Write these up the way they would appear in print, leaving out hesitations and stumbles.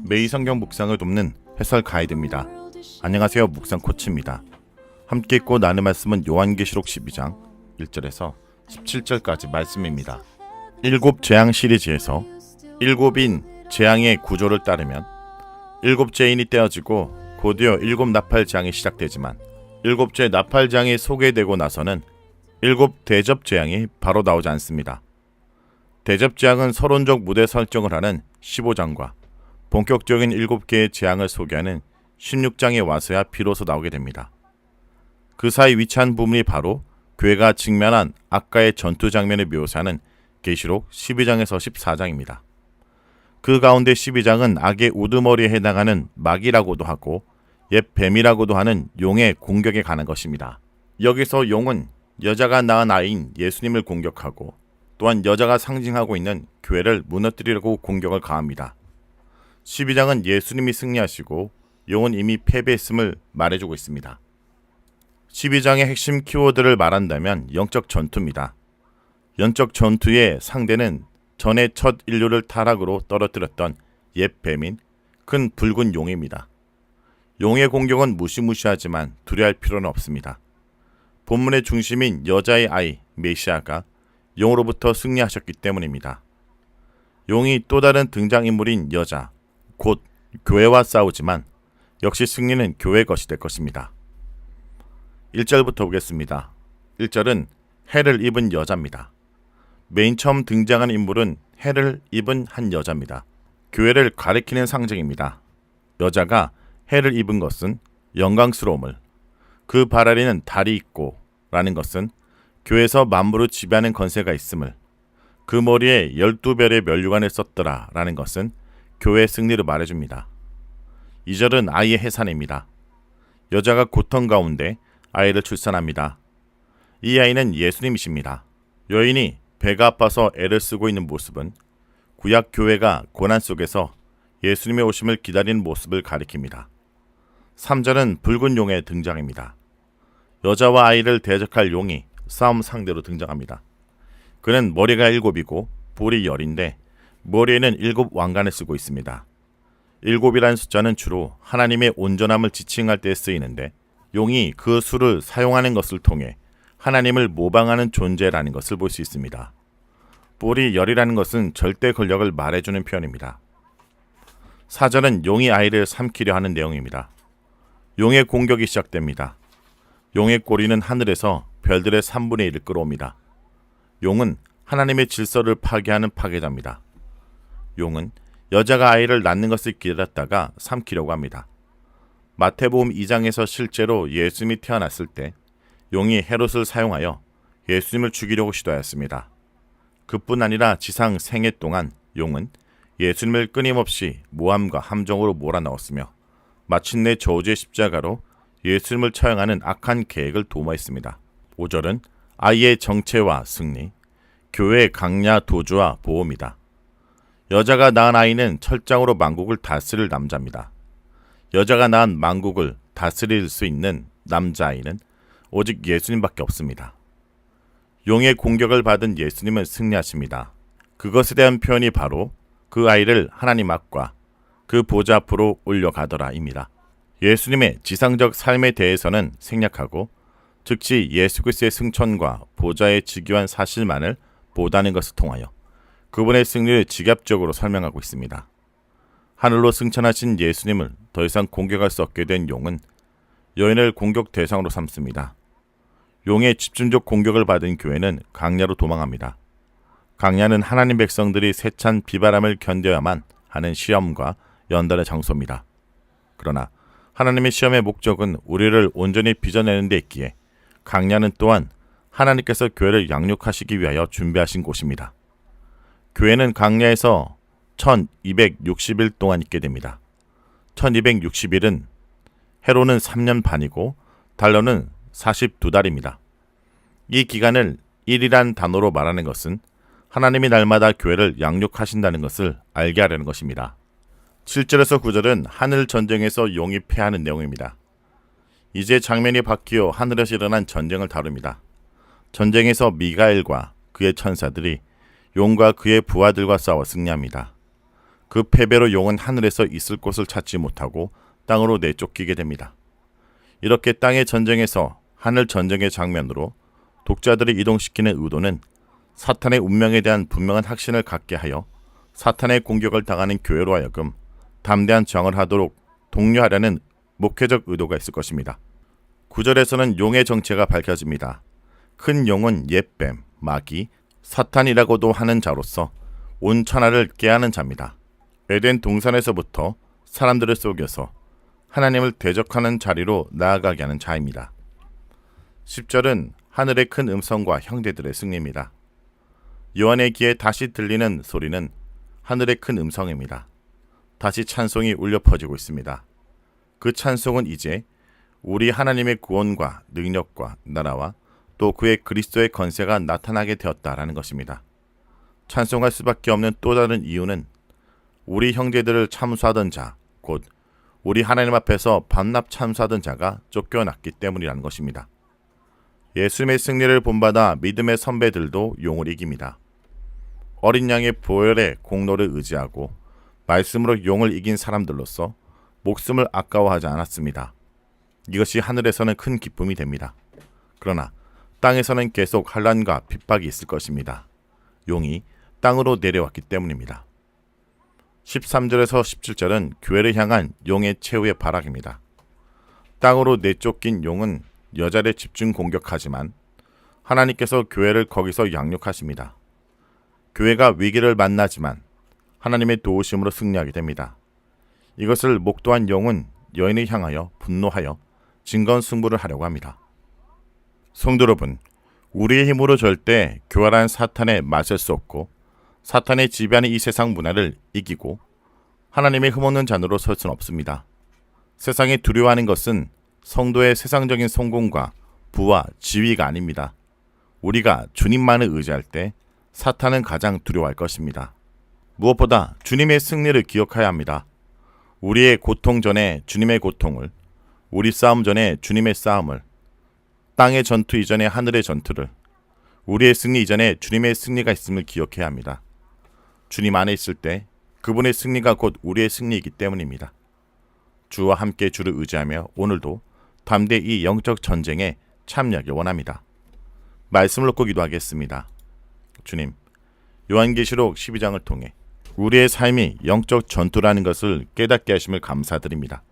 매일 성경 묵상을 돕는 해설 가이드입니다. 안녕하세요, 묵상 코치입니다. 함께 읽고 나눌 말씀은 요한계시록 12장 1절에서 17절까지 말씀입니다. 일곱 재앙 시리즈에서 일곱인 재앙의 구조를 따르면 일곱 죄인이 떼어지고 곧이어 일곱 나팔 재앙이 시작되지만 일곱째 나팔 재앙이 소개되고 나서는 일곱 대접 재앙이 바로 나오지 않습니다. 대접 재앙은 서론적 무대 설정을 하는 15장과 본격적인 7개의 재앙을 소개하는 16장에 와서야 비로소 나오게 됩니다. 그 사이 위치한 부분이 바로 교회가 직면한 아까의 전투 장면을 묘사하는 계시록 12장에서 14장입니다. 그 가운데 12장은 악의 우두머리에 해당하는 마귀라고도 하고 옛 뱀이라고도 하는 용의 공격에 관한 것입니다. 여기서 용은 여자가 낳은 아이인 예수님을 공격하고 또한 여자가 상징하고 있는 교회를 무너뜨리려고 공격을 가합니다. 12장은 예수님이 승리하시고 용은 이미 패배했음을 말해주고 있습니다. 12장의 핵심 키워드를 말한다면 영적 전투입니다. 영적 전투의 상대는 전에 첫 인류를 타락으로 떨어뜨렸던 옛 뱀인 큰 붉은 용입니다. 용의 공격은 무시무시하지만 두려워할 필요는 없습니다. 본문의 중심인 여자의 아이 메시아가 용으로부터 승리하셨기 때문입니다. 용이 또 다른 등장인물인 여자, 곧 교회와 싸우지만 역시 승리는 교회의 것이 될 것입니다. 1절부터 보겠습니다. 1절은 해를 입은 여자입니다. 맨 처음 등장한 인물은 해를 입은 한 여자입니다. 교회를 가리키는 상징입니다. 여자가 해를 입은 것은 영광스러움을, 그 발 아래는 달이 있고 라는 것은 교회에서 만물을 지배하는 권세가 있음을, 그 머리에 12별의 면류관을 썼더라 라는 것은 교회의 승리를 말해줍니다. 2절은 아이의 해산입니다. 여자가 고통 가운데 아이를 출산합니다. 이 아이는 예수님이십니다. 여인이 배가 아파서 애를 쓰고 있는 모습은 구약 교회가 고난 속에서 예수님의 오심을 기다리는 모습을 가리킵니다. 3절은 붉은 용의 등장입니다. 여자와 아이를 대적할 용이 싸움 상대로 등장합니다. 그는 머리가 7이고 볼이 10인데 머리에는 7 왕관을 쓰고 있습니다. 7이라는 숫자는 주로 하나님의 온전함을 지칭할 때 쓰이는데 용이 그 수를 사용하는 것을 통해 하나님을 모방하는 존재라는 것을 볼 수 있습니다. 볼이 10이라는 것은 절대 권력을 말해주는 표현입니다. 4절은 용이 아이를 삼키려 하는 내용입니다. 용의 공격이 시작됩니다. 용의 꼬리는 하늘에서 별들의 3분의 1을 끌어옵니다. 용은 하나님의 질서를 파괴하는 파괴자입니다. 용은 여자가 아이를 낳는 것을 기다렸다가 삼키려고 합니다. 마태복음 2장에서 실제로 예수님이 태어났을 때 용이 헤롯을 사용하여 예수님을 죽이려고 시도하였습니다. 그뿐 아니라 지상 생애 동안 용은 예수님을 끊임없이 모함과 함정으로 몰아넣었으며 마침내 저주의 십자가로 예수님을 처형하는 악한 계획을 도모했습니다. 5절은 아이의 정체와 승리, 교회의 강야 도주와 보호입니다. 여자가 낳은 아이는 철장으로 만국을 다스릴 남자입니다. 여자가 낳은 만국을 다스릴 수 있는 남자아이는 오직 예수님밖에 없습니다. 용의 공격을 받은 예수님은 승리하십니다. 그것에 대한 표현이 바로 그 아이를 하나님 앞과 그 보좌 앞으로 올려가더라입니다. 예수님의 지상적 삶에 대해서는 생략하고 즉시 예수 그리스도의 승천과 보좌의 직유한 사실만을 보다는 것을 통하여 그분의 승리를 직접적으로 설명하고 있습니다. 하늘로 승천하신 예수님을 더 이상 공격할 수 없게 된 용은 여인을 공격 대상으로 삼습니다. 용의 집중적 공격을 받은 교회는 강야로 도망합니다. 강야는 하나님 백성들이 세찬 비바람을 견뎌야만 하는 시험과 연단의 장소입니다. 그러나 하나님의 시험의 목적은 우리를 온전히 빚어내는 데 있기에 강야는 또한 하나님께서 교회를 양육하시기 위하여 준비하신 곳입니다. 교회는 강야에서 1260일 동안 있게 됩니다. 1260일은 해로는 3년 반이고 달러는 42달입니다. 이 기간을 일이란 단어로 말하는 것은 하나님이 날마다 교회를 양육하신다는 것을 알게 하려는 것입니다. 7절에서 9절은 하늘 전쟁에서 용이 패하는 내용입니다. 이제 장면이 바뀌어 하늘에서 일어난 전쟁을 다룹니다. 전쟁에서 미가엘과 그의 천사들이 용과 그의 부하들과 싸워 승리합니다. 그 패배로 용은 하늘에서 있을 곳을 찾지 못하고 땅으로 내쫓기게 됩니다. 이렇게 땅의 전쟁에서 하늘 전쟁의 장면으로 독자들을 이동시키는 의도는 사탄의 운명에 대한 분명한 확신을 갖게 하여 사탄의 공격을 당하는 교회로 하여금 담대한 저항을 하도록 독려하려는 목회적 의도가 있을 것입니다. 9절에서는 용의 정체가 밝혀집니다. 큰 용은 옛뱀, 마귀, 사탄이라고도 하는 자로서 온 천하를 깨하는 자입니다. 에덴 동산에서부터 사람들을 속여서 하나님을 대적하는 자리로 나아가게 하는 자입니다. 10절은 하늘의 큰 음성과 형제들의 승리입니다. 요한의 귀에 다시 들리는 소리는 하늘의 큰 음성입니다. 다시 찬송이 울려 퍼지고 있습니다. 그 찬송은 이제 우리 하나님의 구원과 능력과 나라와 또 그의 그리스도의 권세가 나타나게 되었다라는 것입니다. 찬송할 수밖에 없는 또 다른 이유는 우리 형제들을 참수하던 자, 곧 우리 하나님 앞에서 반납 참수하던 자가 쫓겨났기 때문이라는 것입니다. 예수님의 승리를 본받아 믿음의 선배들도 용을 이깁니다. 어린 양의 보혈의 공로를 의지하고 말씀으로 용을 이긴 사람들로서 목숨을 아까워하지 않았습니다. 이것이 하늘에서는 큰 기쁨이 됩니다. 그러나 땅에서는 계속 환난과 핍박이 있을 것입니다. 용이 땅으로 내려왔기 때문입니다. 13절에서 17절은 교회를 향한 용의 최후의 발악입니다. 땅으로 내쫓긴 용은 여자를 집중 공격하지만 하나님께서 교회를 거기서 양육하십니다. 교회가 위기를 만나지만 하나님의 도우심으로 승리하게 됩니다. 이것을 목도한 용은 여인을 향하여 분노하여 진검승부를 하려고 합니다. 성도 여러분, 우리의 힘으로 절대 교활한 사탄에 맞설 수 없고 사탄의 지배하는 이 세상 문화를 이기고 하나님의 흠없는 잔으로 설 수는 없습니다. 세상이 두려워하는 것은 성도의 세상적인 성공과 부와 지위가 아닙니다. 우리가 주님만을 의지할 때 사탄은 가장 두려워할 것입니다. 무엇보다 주님의 승리를 기억해야 합니다. 우리의 고통 전에 주님의 고통을, 우리 싸움 전에 주님의 싸움을, 땅의 전투 이전에 하늘의 전투를, 우리의 승리 이전에 주님의 승리가 있음을 기억해야 합니다. 주님 안에 있을 때 그분의 승리가 곧 우리의 승리이기 때문입니다. 주와 함께 주를 의지하며 오늘도 담대히 이 영적 전쟁에 참여하길 원합니다. 말씀을 놓고 기도하겠습니다. 주님, 요한계시록 12장을 통해 우리의 삶이 영적 전투라는 것을 깨닫게 하심을 감사드립니다.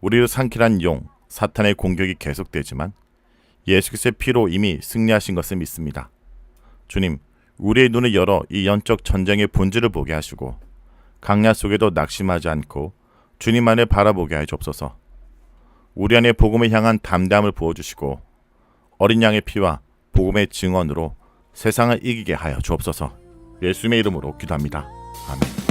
우리를 상킬한 용, 사탄의 공격이 계속되지만 예수께서의 피로 이미 승리하신 것을 믿습니다. 주님, 우리의 눈을 열어 이 영적 전쟁의 본질을 보게 하시고 강야 속에도 낙심하지 않고 주님만을 바라보게 하여 주옵소서. 우리 안에 복음을 향한 담대함을 부어주시고 어린 양의 피와 복음의 증언으로 세상을 이기게 하여 주옵소서. 예수님의 이름으로 기도합니다. 아멘.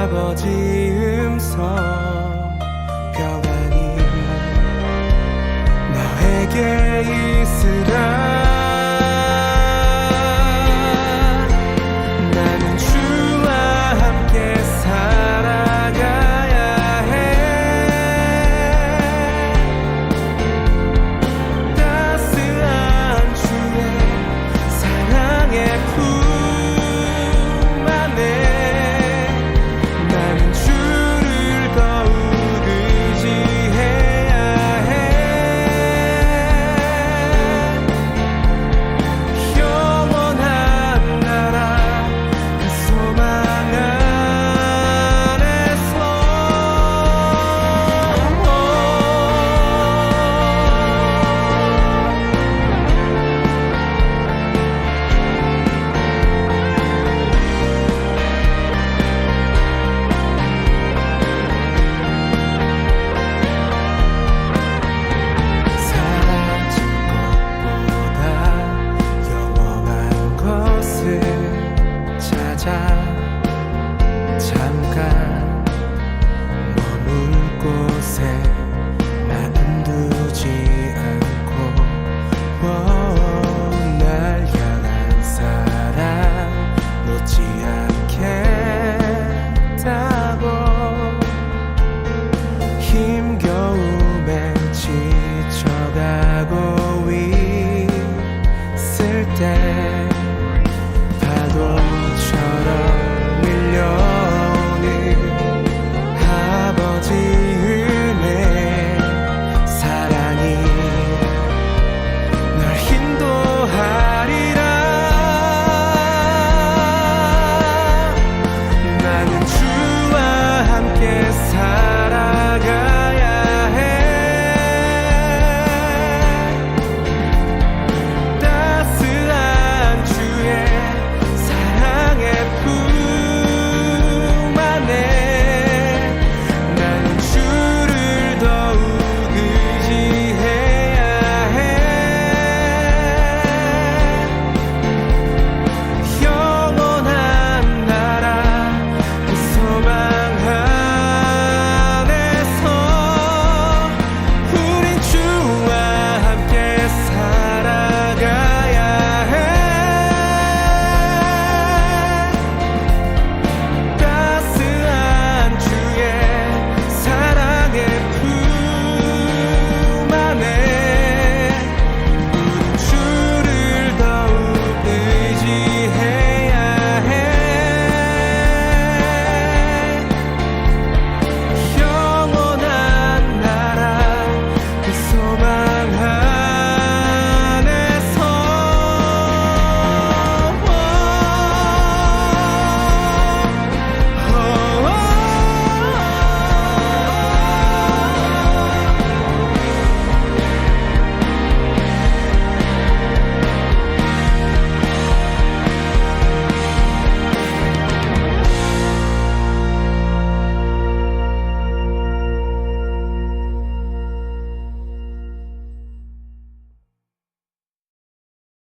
아버지 음성 평안이 너에게 있으라.